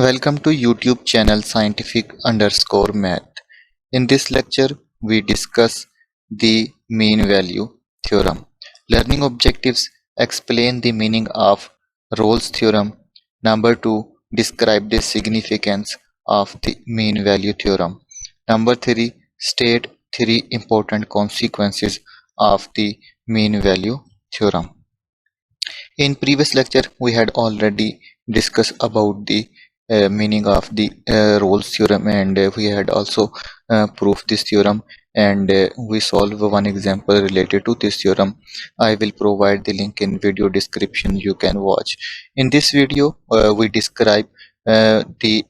Welcome to YouTube channel scientific_math. In this lecture, we discuss the mean value theorem. Learning objectives: explain the meaning of Rolle's theorem. Number 2, describe the significance of the mean value theorem. Number 3, state 3 important consequences of the mean value theorem. In previous lecture, we had already discussed about the meaning of the Rolle's theorem, and we had also proved this theorem, and we solve one example related to this theorem. I will provide the link in video description. You can watch. In this video, we describe the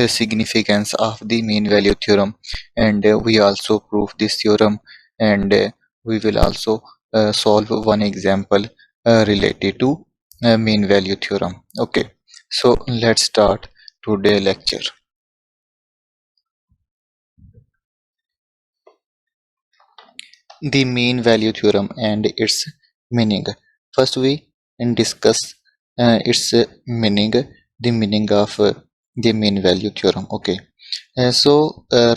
significance of the mean value theorem, and we also prove this theorem, and we will also solve one example related to mean value theorem. Okay, so let's start today lecture. The mean value theorem and its meaning. First we discuss its meaning, the meaning of the mean value theorem. Okay,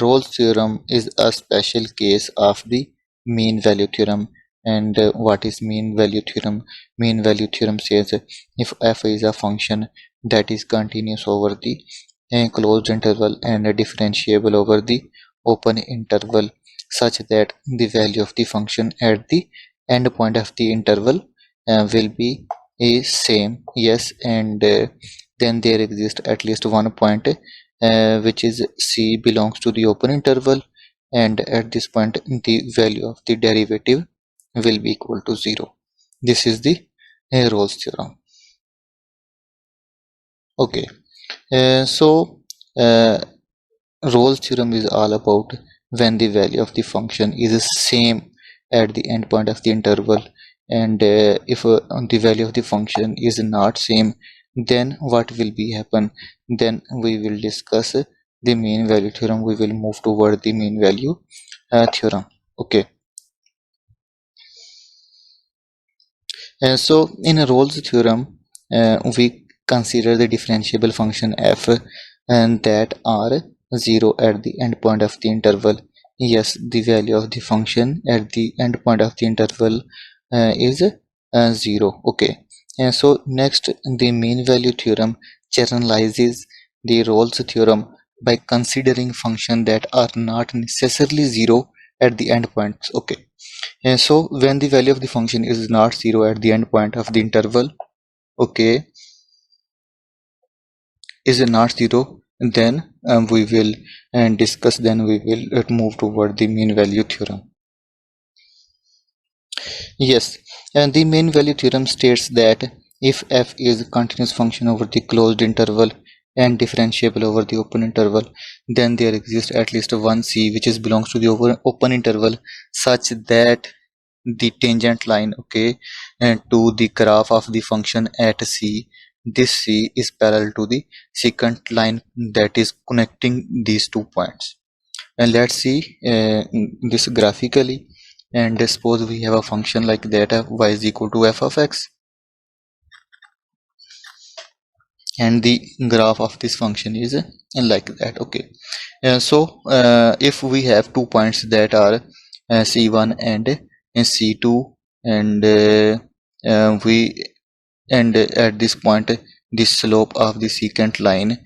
Rolle's theorem is a special case of the mean value theorem. And what is mean value theorem? Mean value theorem says if f is a function that is continuous over the closed interval and differentiable over the open interval, such that the value of the function at the end point of the interval will be same, yes, and then there exists at least one point which is c belongs to the open interval, and at this point the value of the derivative will be equal to 0. This is the Rolle's theorem. Okay, Rolle's theorem is all about when the value of the function is the same at the end point of the interval, and if the value of the function is not same, then what will be happen? Then we will discuss the mean value theorem. We will move toward the mean value theorem. Okay, so in a Rolle's theorem, we consider the differentiable function f and that are 0 at the end point of the interval. Yes, the value of the function at the end point of the interval is 0. Okay, so next, the mean value theorem generalizes the Rolle's theorem by considering functions that are not necessarily 0 at the end points. Okay, so when the value of the function is not 0 at the end point of the interval, okay, is not 0, then we will discuss, then we will move toward the mean value theorem. Yes, and the mean value theorem states that if f is a continuous function over the closed interval and differentiable over the open interval, then there exists at least one c which is belongs to the open interval, such that the tangent line, okay, and to the graph of the function at c, this c is parallel to the secant line that is connecting these 2 points. And let's see this graphically, and suppose we have a function like that y is equal to f of x, and the graph of this function is like that. Okay, if we have 2 points that are c1 and c2, and at this point the slope of the secant line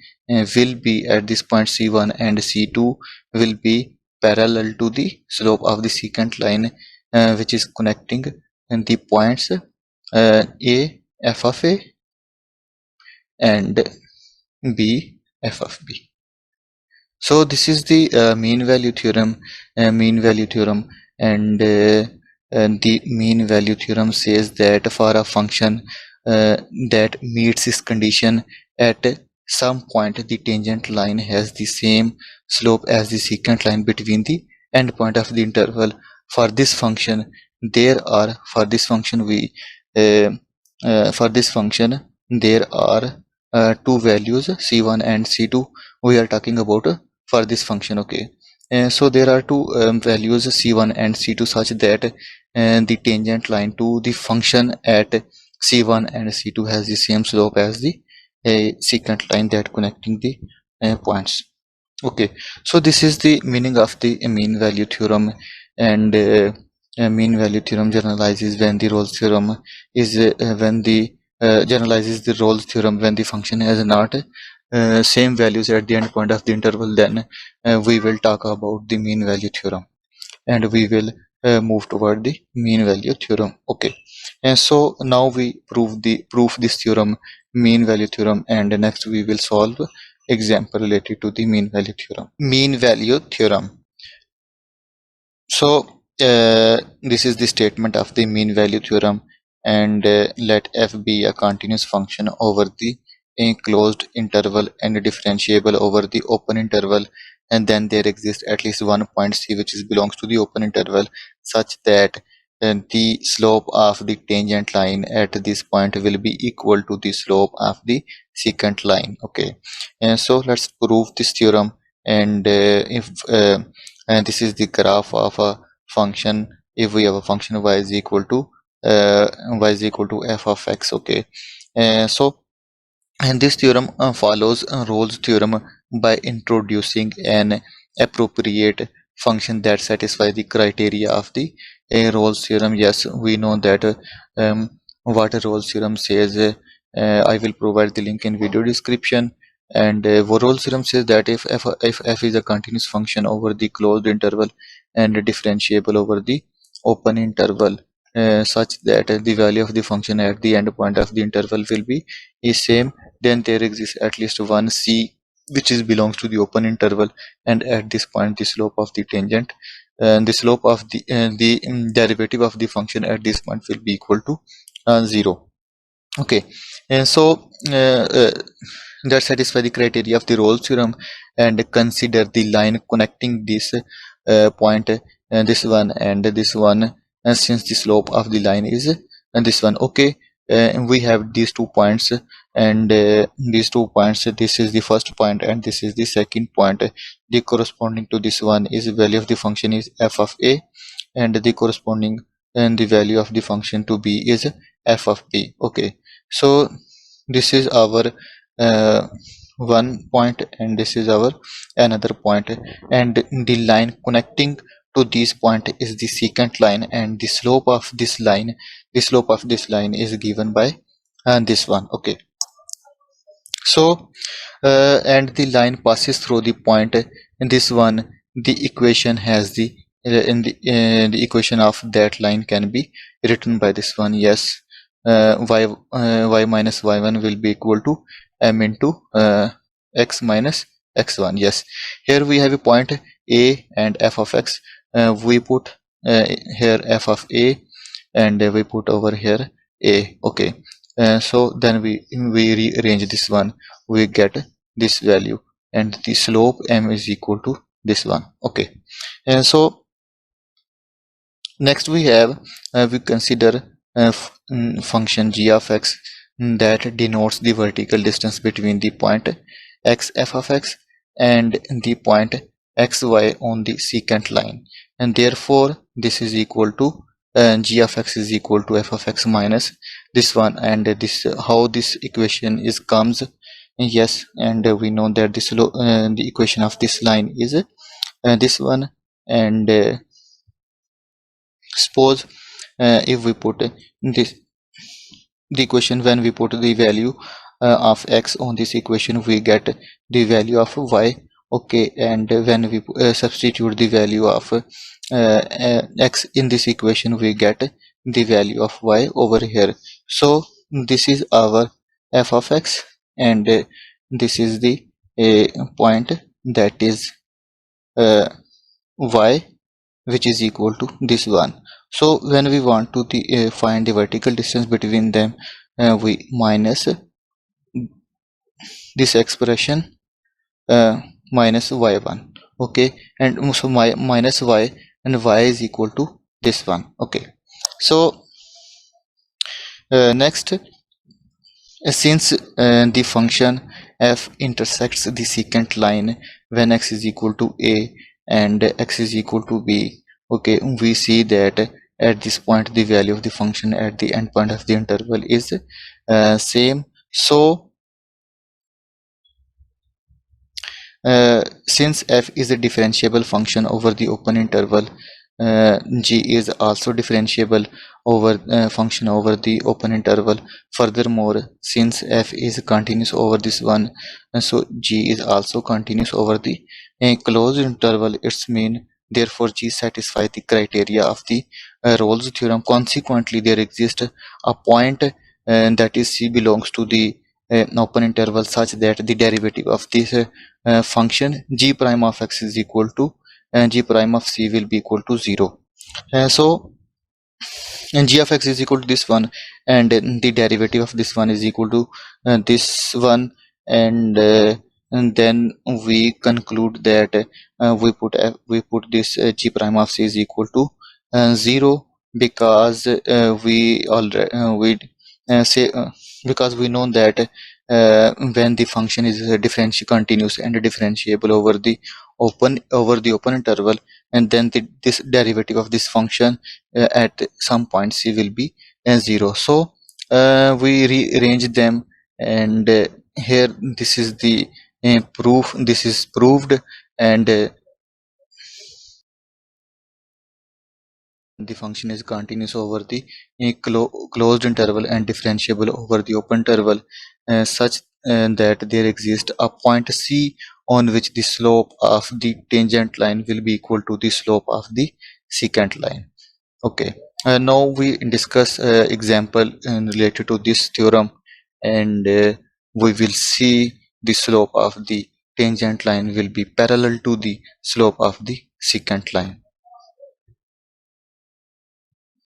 will be at this point c1 and c2 will be parallel to the slope of the secant line which is connecting the points a f of a and b f of b. So this is the mean value theorem, and the mean value theorem says that for a function that meets this condition, at some point the tangent line has the same slope as the secant line between the end point of the interval. For this function, there are for this function there are 2 values, c1 and c2 we are talking about for this function. Okay, so there are 2 values c1 and c2 such that the tangent line to the function at c1 and c2 has the same slope as the a secant line that connecting the points. Okay, so this is the meaning of the mean value theorem. And mean value theorem generalizes when the Rolle's theorem is when the generalizes the Rolle's theorem when the function has not same values at the end point of the interval. Then we will talk about the mean value theorem, and we will move toward the mean value theorem. Okay, and so now we prove this theorem, mean value theorem, and next we will solve example related to the mean value theorem. Mean value theorem. So this is the statement of the mean value theorem, and let f be a continuous function over the enclosed interval and differentiable over the open interval, and then there exists at least one point c which belongs to the open interval such that the slope of the tangent line at this point will be equal to the slope of the secant line. Okay, and so let's prove this theorem. And if and this is the graph of a function. If we have a function y is equal to f of x. Okay, so and this theorem follows Rolle's theorem by introducing an appropriate function that satisfies the criteria of the Rolle's theorem. Yes, we know that what Rolle's theorem says. I will provide the link in video description. And Rolle's theorem says that if f is a continuous function over the closed interval and differentiable over the open interval, such that the value of the function at the end point of the interval will be is same, then there exists at least one c which belongs to the open interval, and at this point the slope of the tangent and the slope of the derivative of the function at this point will be equal to 0. Okay, and so that satisfy the criteria of the Rolle's theorem. And consider the line connecting this point, this one and this one, and since the slope of the line is this one. Okay, we have these 2 points, and these 2 points, this is the first point and this is the second point. The corresponding to this one is value of the function is f of a, and the corresponding and the value of the function to b is f of b. Okay, so this is our one point and this is our another point, and the line connecting to this point is the secant line, and the slope of this line is given by this one. Okay, so and the line passes through the point in this one. The equation has the the equation of that line can be written by this one. Yes, y minus y1 will be equal to m into x minus x1. Yes, here we have a point a and f of x. We put here f of a, and we put over here a. Okay, so then we rearrange this one, we get this value, and the slope m is equal to this one. Okay, and so next we have we consider function g of x that denotes the vertical distance between the point x f of x and the point xy on the secant line, and therefore this is equal to g of x is equal to f of x minus this one. And this how this equation is comes. Yes, and we know that this the equation of this line is this one. And suppose if we put this the equation, when we put the value of x on this equation, we get the value of y. Okay, and when we substitute the value of x in this equation, we get the value of y over here. So this is our f of x, and this is the point that is y, which is equal to this one. So when we want to find the vertical distance between them, we minus this expression minus y1. Okay, and so minus y, and y is equal to this one. Okay, so next, since the function f intersects the secant line when x is equal to a and x is equal to b, okay, we see that at this point the value of the function at the end point of the interval is same. So Since f is a differentiable function over the open interval, g is also differentiable over function over the open interval. Furthermore, since f is continuous over this one, so g is also continuous over the closed interval. It's mean therefore g satisfies the criteria of the Rolle's theorem. Consequently, there exists a point that is c belongs to the open interval such that the derivative of this function g prime of x is equal to g prime of c will be equal to 0. So and g of x is equal to this one, and the derivative of this one is equal to this one, and then we conclude that we put this g prime of c is equal to 0, because we already say because we know that when the function is differential continuous and differentiable over the open interval, and then this derivative of this function at some point c will be 0. So we rearrange them, and here this is the proof. This is proved, and the function is continuous over the closed interval and differentiable over the open interval, such that there exists a point c on which the slope of the tangent line will be equal to the slope of the secant line. Okay, now we discuss example related to this theorem, and we will see the slope of the tangent line will be parallel to the slope of the secant line.